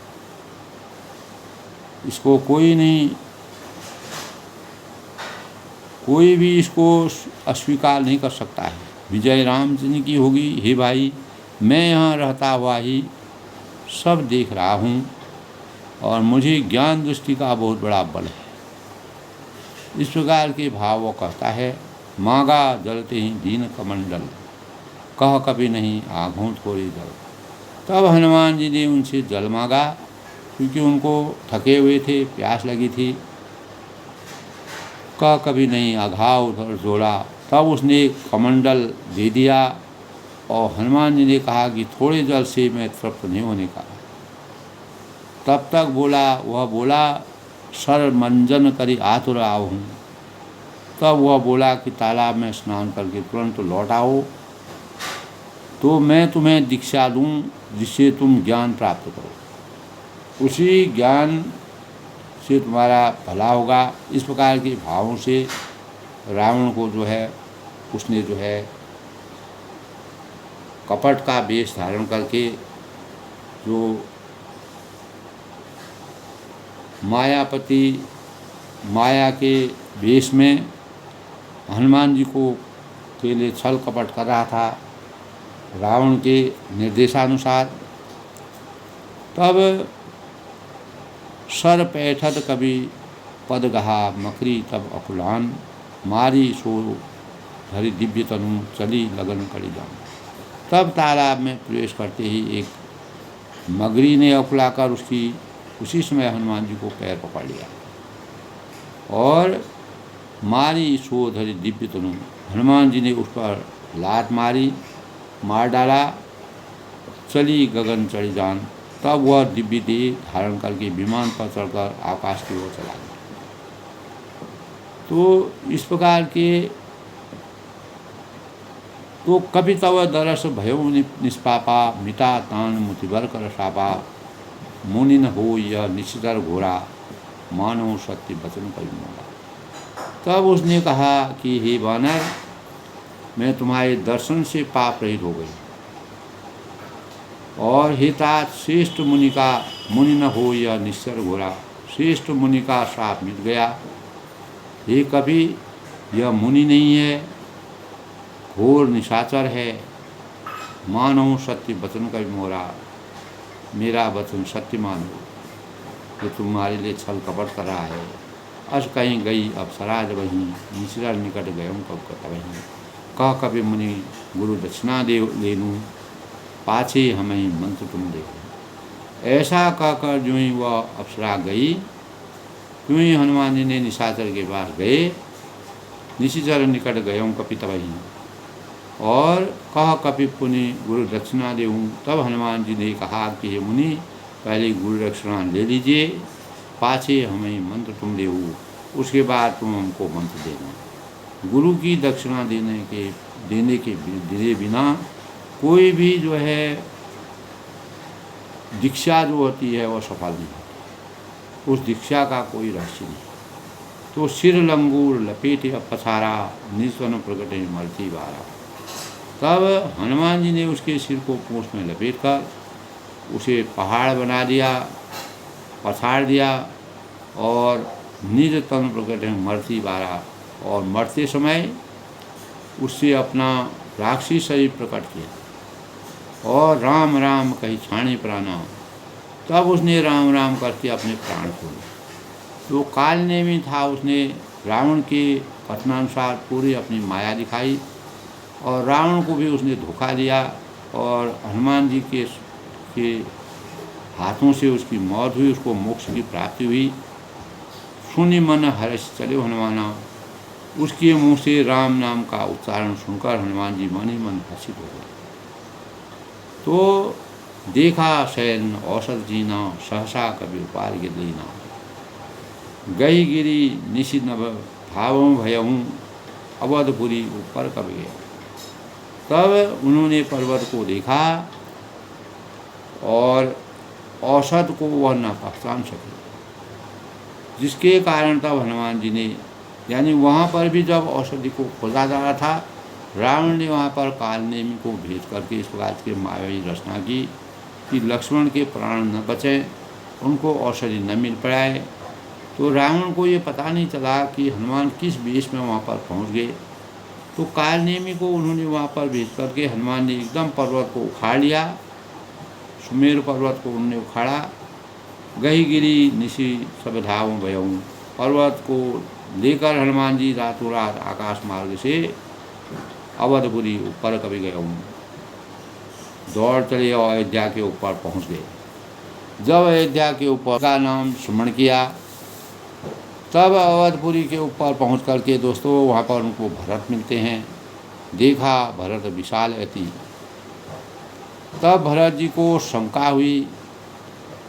इसको कोई भी इसको अस्वीकार नहीं कर सकता है। विजय राम जी की होगी। हे भाई, मैं यहाँ रहता हुआ ही सब देख रहा हूँ और मुझे ज्ञान दृष्टि का बहुत बड़ा बल है। इस प्रकार के भाव वो कहता है। मांगा जलते ही दीन कमंडल, कह कभी नहीं आँखों थोड़ी जल। तब हनुमान जी ने उनसे जल मांगा, क्योंकि उनको थके हुए थे, प्यास लगी थी। कह कभी नहीं अघाव उधर जोड़ा। तब उसने कमंडल दे दिया और हनुमान जी ने कहा कि थोड़े जल से मैं तृप्त नहीं होने का। तब तक वह बोला सर मंजन करी आतुर आहूँ। तब वह बोला कि तालाब में स्नान करके तुरंत लौट आओ, तो मैं तुम्हें दीक्षा दूँ जिससे तुम ज्ञान प्राप्त करो। उसी ज्ञान से तुम्हारा भला होगा। इस प्रकार के भावों से रावण को जो है, उसने जो है कपट का वेश धारण करके जो मायापति माया के वेश में हनुमान जी को के लिए छल कपट कर रहा था रावण के निर्देशानुसार। तब सर पैठत कवि पद गहा, मकरी तब अकुलान, मारी सो धरी दिव्य तनु, चली लगन कड़ी जान। तब तालाब में प्रवेश करते ही एक मगरी ने अकुलाकर उसी समय हनुमान जी को पैर पकड़ लिया और मारी सो धरी दिव्य तनु, हनुमान जी ने उस पर लात मारी, मार डाला। चली गगन चढ़ी जान। तब वह दिव्य देह धारण करके विमान पर चढ़कर आकाश की ओर चला गया। तो इस प्रकार के तो कपि तव दरस भयो निष्पापा, मिटा तान मुतिबर कर सापा, मुनि न हो यह निश्चितर घोरा, मानो सत्य वचन कवि मोरा। तब उसने कहा कि हे वानर, मैं तुम्हारे दर्शन से पाप रहित हो गई और हे तात श्रेष्ठ मुनि न हो यह निश्चर घोरा, श्रेष्ठ मुनि का श्राप मिट गया। हे कभी यह मुनि नहीं है, घोर निशाचर है। मानो सत्य वचन कवि मोरा, मेरा वचन सत्य मानो, जो तुम्हारे लिए छल कपट कर रहा है। अस कहीं गई अप्सरा जब वहीं, निश्चर निकट गयम कब कत वहीं। कह कभी मुनि गुरु दक्षिणा दे ले लूँ, पाछे हमें मंत्र तुम देखो। ऐसा कहकर जो ही वह अप्सरा गई, त्यों ही हनुमान जी ने निशाचर के पास गए। निशाचर निकट गयो कपितवहि, और कह कपि पुनि गुरु दक्षिणा देऊँ। तब हनुमान जी ने कहा कि हे मुनि, पहले गुरु दक्षिणा ले लीजिए, पाछे हमें मंत्र तुम देऊ, उसके बाद तुम हमको मंत्र देना। गुरु की दक्षिणा देने के दिए बिना कोई भी जो है दीक्षा जो होती है वह सफल नहीं होती। उस दीक्षा का कोई रहस्य नहीं। तो सिर लंगूर लपेटे पसारा, निस्वन प्रकटे मरती बारा। तब हनुमान जी ने उसके सिर को पूंछ में लपेट कर उसे पहाड़ बना दिया, पसार दिया, और निज तन प्रकट मरती बारा, और मरते समय उससे अपना राक्षसी शरीर प्रकट किया और राम राम कही छाणे प्राणा। तब उसने राम राम करके अपने प्राण छोड़े। तो काल नेमी था, उसने रावण के कथनानुसार पूरी अपनी माया दिखाई और रावण को भी उसने धोखा दिया, और हनुमान जी के हाथों से उसकी मौत हुई, उसको मोक्ष की प्राप्ति हुई। सुनि मन हर्ष चले हनुमाना, उसके मुँह से राम नाम का उच्चारण सुनकर हनुमान जी मन ही मन हर्षित हो गए। तो देखा शयन औषध जीना, सहसा कभी उपार गिर लेना। गई गिरी निशि नभ भावों भयहूँ, अवधपुरी ऊपर कब गया। तब उन्होंने पर्वत को देखा और औषध को वह न पहचान सके, जिसके कारण तब हनुमान जी ने, यानी वहाँ पर भी जब औषधि को खोजा जा रहा था, रावण ने वहाँ पर कालनेमी को भेज करके इस प्रकार की मायावी रचना की कि लक्ष्मण के प्राण न बचें, उनको औषधि न मिल पाए। तो रावण को ये पता नहीं चला कि हनुमान किस वेश में वहाँ पर पहुँच गए। तो कालनेमी को उन्होंने वहाँ पर भेज करके हनुमान ने एकदम पर्वत को उखाड़ लिया, सुमेरु पर्वत को उन्होंने उखाड़ा। गही गिरी निशि सब धावों भयऊँ, पर्वत को लेकर हनुमान जी रातों रात आकाश मार्ग से अवधपुरी ऊपर कभी गए हूँ, दौड़ चले और अयोध्या के ऊपर पहुँच गए। जब अयोध्या के ऊपर का नाम स्मरण किया, तब अवधपुरी के ऊपर पहुँच करके दोस्तों वहाँ पर उनको भरत मिलते हैं। देखा भरत विशाल अति, तब भरत जी को शंका हुई,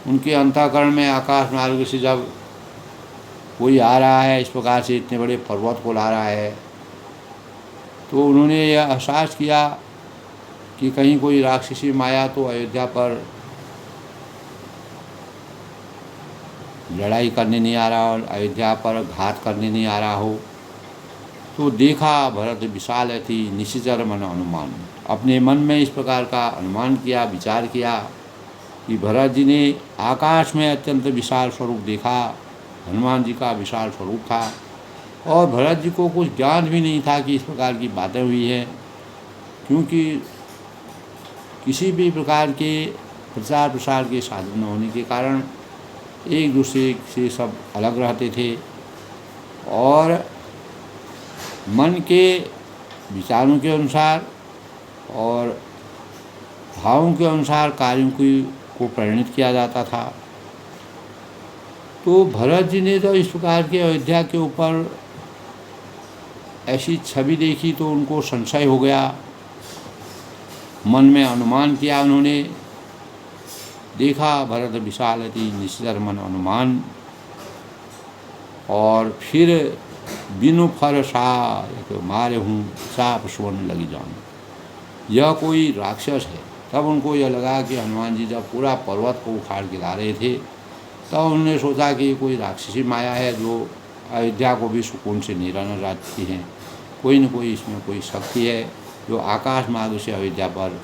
उनके अंतःकरण में आकाश मार्ग से जब कोई आ रहा है, इस प्रकार से इतने बड़े पर्वत को ला रहा है, तो उन्होंने यह एहसास किया कि कहीं कोई राक्षसी माया तो अयोध्या पर लड़ाई करने नहीं आ रहा और अयोध्या पर घात करने नहीं आ रहा हो। तो देखा भरत विशाल अति निशिचर मन अनुमान, अपने मन में इस प्रकार का अनुमान किया, विचार किया कि भरत जी ने आकाश में अत्यंत विशाल स्वरूप देखा, हनुमान जी का विशाल स्वरूप था, और भरत जी को कुछ ज्ञान भी नहीं था कि इस प्रकार की बातें हुई हैं, क्योंकि किसी भी प्रकार के प्रचार प्रसार के साधन न होने के कारण एक दूसरे से सब अलग रहते थे और मन के विचारों के अनुसार और भावों के अनुसार कार्यों को परिणित किया जाता था। तो भरत जी ने तो इस प्रकार के अयोध्या के ऊपर ऐसी छवि देखी तो उनको संशय हो गया, मन में अनुमान किया उन्होंने। देखा भरत विशाल अति निश्चर मन अनुमान, और फिर बिनु फर सार तो मारे हूँ साप सुवर्ण लगी जान, यह कोई राक्षस है। तब उनको यह लगा कि हनुमान जी जब पूरा पर्वत को उखाड़ के ला रहे थे, तब उन्होंने सोचा कि कोई राक्षसी माया है जो अयोध्या को भी सुकून से नहीं रहना चाहती है, कोई न कोई इसमें कोई शक्ति है जो आकाश मार्ग से अयोध्या पर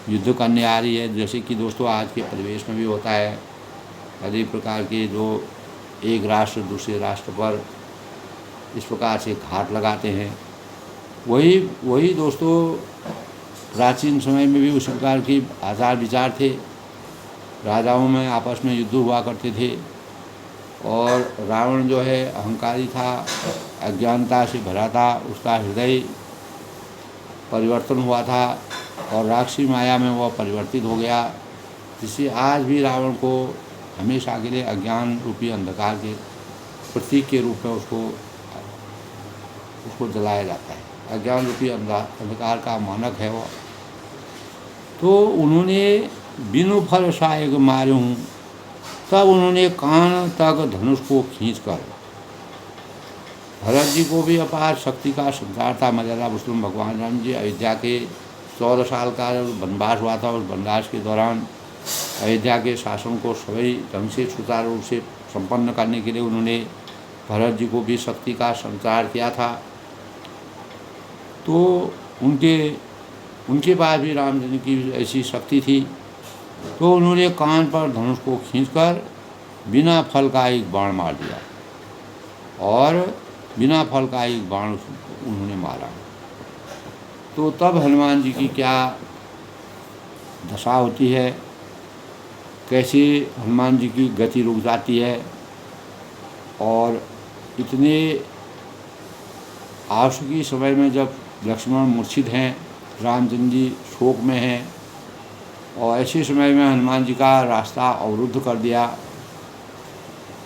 युद्ध करने आ रही है। जैसे कि दोस्तों आज के परिवेश में भी होता है, अधिक प्रकार के जो एक राष्ट्र दूसरे राष्ट्र पर इस प्रकार से घात लगाते हैं, वही दोस्तों प्राचीन समय में भी उस प्रकार के आचार विचार थे। राजाओं में आपस में युद्ध हुआ करते थे और रावण जो है अहंकारी था, अज्ञानता से भरा था, उसका हृदय परिवर्तन हुआ था और राक्षसी माया में वह परिवर्तित हो गया, जिससे आज भी रावण को हमेशा के लिए अज्ञान रूपी अंधकार के प्रतीक के रूप में उसको जलाया जाता है। अज्ञान रूपी अंधकार का मानक है वह। तो उन्होंने बिनु फल सायक मारे हूँ, तब उन्होंने कान तक धनुष को खींचकर, भरत जी को भी अपार शक्ति का संचार था। मर्यादा पुरुषोत्तम भगवान राम जी अयोध्या के 14 साल का वनवास हुआ था। उस वनवास के दौरान अयोध्या के शासन को सही ढंग से सुचारू रूप से संपन्न करने के लिए उन्होंने भरत जी को भी शक्ति का संचार किया था। तो उनके पास भी रामचंद्र की ऐसी शक्ति थी। तो उन्होंने कान पर धनुष को खींचकर बिना फल का एक बाण मार दिया, और बिना फल का एक बाण उन्होंने मारा। तो तब हनुमान जी की क्या दशा होती है, कैसे हनुमान जी की गति रुक जाती है, और इतने आवश्यकी समय में जब लक्ष्मण मूर्छित हैं, रामचंद्र जी शोक में हैं, और ऐसे समय में हनुमान जी का रास्ता अवरुद्ध कर दिया।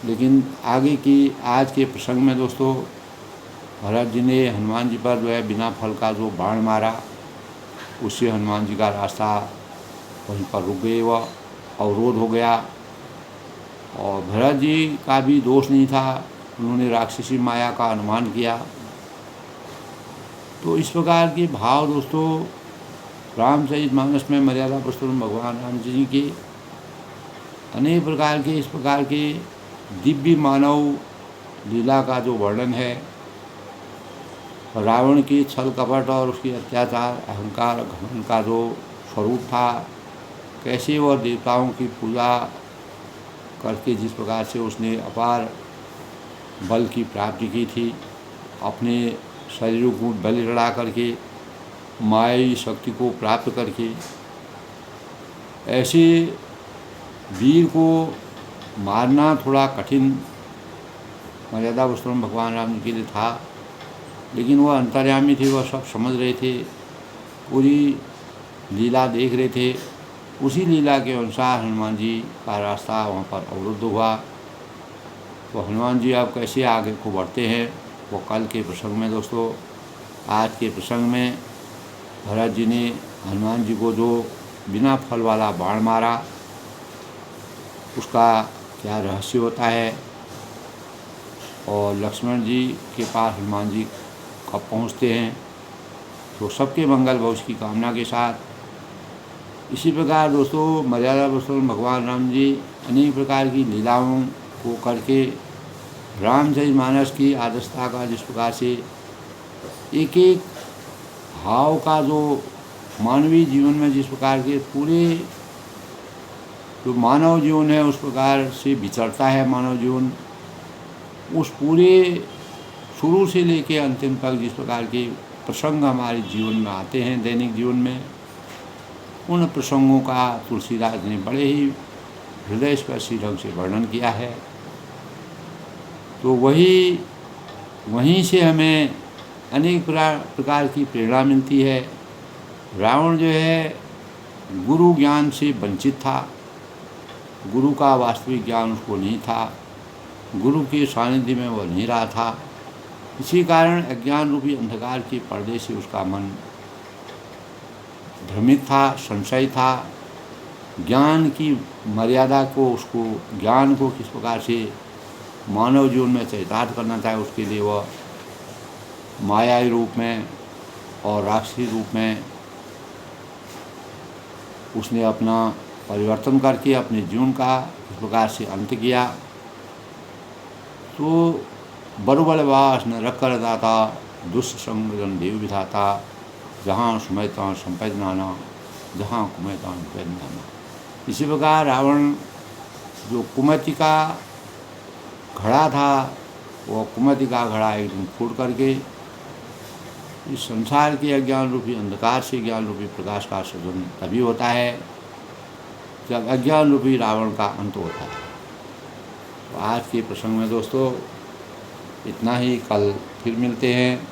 लेकिन आगे की आज के प्रसंग में दोस्तों, भरत जी ने हनुमान जी पर जो है बिना फल का जो बाण मारा, उससे हनुमान जी का रास्ता वहीं पर रुक गए, वह अवरोध हो गया। और भरत जी का भी दोष नहीं था, उन्होंने राक्षसी माया का अनुमान किया। तो इस प्रकार के भाव दोस्तों रामचरितमानस में मर्यादा पुरुषोत्तम भगवान राम जी के अनेक प्रकार के इस प्रकार के दिव्य मानव लीला का जो वर्णन है, रावण की छल कपट और उसकी अत्याचार अहंकार घमंड का जो स्वरूप था, कैसे वह देवताओं की पूजा करके जिस प्रकार से उसने अपार बल की प्राप्ति की थी, अपने शरीर को बलि लड़ा करके मायावी शक्ति को प्राप्त करके, ऐसे वीर को मारना थोड़ा कठिन मर्यादा पुरुषोत्तम भगवान राम जी के लिए था। लेकिन वह अंतर्यामी थे, वह सब समझ रहे थे, पूरी लीला देख रहे थे। उसी लीला के अनुसार हनुमान जी का रास्ता वहाँ पर अवरुद्ध हुआ। तो हनुमान जी अब कैसे आगे को बढ़ते हैं, वो कल के प्रसंग में दोस्तों। आज के प्रसंग में भरत जी ने हनुमान जी को जो बिना फल वाला बाण मारा, उसका क्या रहस्य होता है, और लक्ष्मण जी के पास हनुमान जी कब पहुँचते हैं। तो सबके मंगल भविष्य की कामना के साथ इसी प्रकार दोस्तों मर्यादा पुरुषोत्तम भगवान राम जी अनेक प्रकार की लीलाओं को करके रामचरितमानस की आदर्शता का जिस प्रकार से एक एक भाव का जो मानवीय जीवन में जिस प्रकार के पूरे जो मानव जीवन है उस प्रकार से विचरता है मानव जीवन, उस पूरे शुरू से लेके अंतिम तक जिस प्रकार के प्रसंग हमारे जीवन में आते हैं दैनिक जीवन में, उन प्रसंगों का तुलसीदास ने बड़े ही हृदय स्पर्शी ढंग से वर्णन किया है। तो वहीं से हमें अनेक प्रकार की प्रेरणा मिलती है। रावण जो है गुरु ज्ञान से वंचित था, गुरु का वास्तविक ज्ञान उसको नहीं था, गुरु के सानिध्य में वह नहीं रहा था। इसी कारण अज्ञान रूपी अंधकार के पर्दे से उसका मन भ्रमित था, संशय था। ज्ञान की मर्यादा को, उसको ज्ञान को किस प्रकार से मानव जीवन में चरितार्थ करना चाहे, उसके लिए वह मायावी रूप में और राक्षसी रूप में उसने अपना परिवर्तन करके अपने जीवन का इस प्रकार से अंत किया। तो बरुबलवास न रखकर दाता दुष्ट संगन देव विधाता, जहाँ सुमय तहाँ संपद नाना, जहाँ कुमय तहाँ विपद नाना। इसी प्रकार रावण जो कुमति का घड़ा था, वह कुमति का घड़ा एक दिन फूट करके इस संसार के अज्ञान रूपी अंधकार से ज्ञान रूपी प्रकाश का सृजन तभी होता है जब अज्ञान रूपी रावण का अंत होता है। तो आज के प्रसंग में दोस्तों इतना ही, कल फिर मिलते हैं।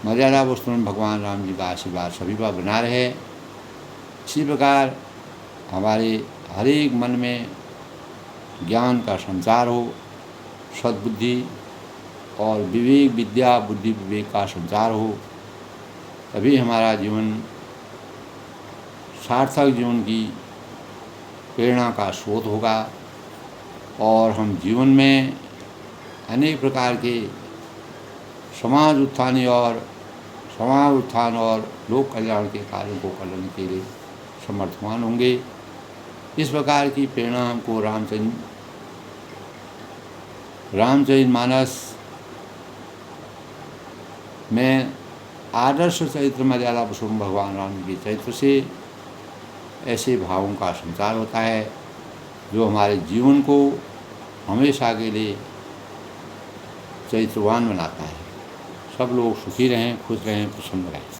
मर्यादा पुरुषोत्तम भगवान राम जी का आशीर्वाद सभी पर बना रहे। इसी प्रकार हमारे हर एक मन में ज्ञान का संचार हो, सद्बुद्धि और विवेक विद्या बुद्धि विवेक का संचार हो, तभी हमारा जीवन सार्थक जीवन की प्रेरणा का स्रोत होगा और हम जीवन में अनेक प्रकार के समाज उत्थान और लोक कल्याण के कार्यों को करने के लिए समर्थवान होंगे। इस प्रकार की प्रेरणा हमको रामचरितमानस में आदर्श चरित्र मर्यादा पुरुषोत्तम भगवान राम जी के चरित्र से ऐसे भावों का संचार होता है जो हमारे जीवन को हमेशा के लिए चरित्रवान बनाता है। सब लोग सुखी रहें, खुश रहें, प्रसन्न रहें।